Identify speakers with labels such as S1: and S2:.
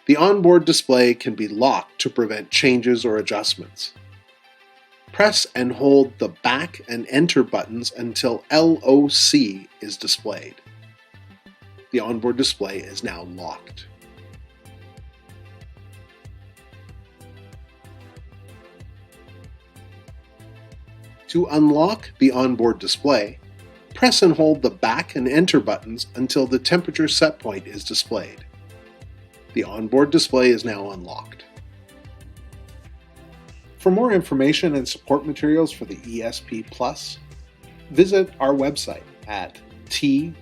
S1: The onboard display can be locked to prevent changes or adjustments. Press and hold the back and enter buttons until LOC is displayed. The onboard display is now locked. To unlock the onboard display, press and hold the back and enter buttons until the temperature set point is displayed. The onboard display is now unlocked. For more information and support materials for the ESP Plus, visit our website at t-rp.com/ESP.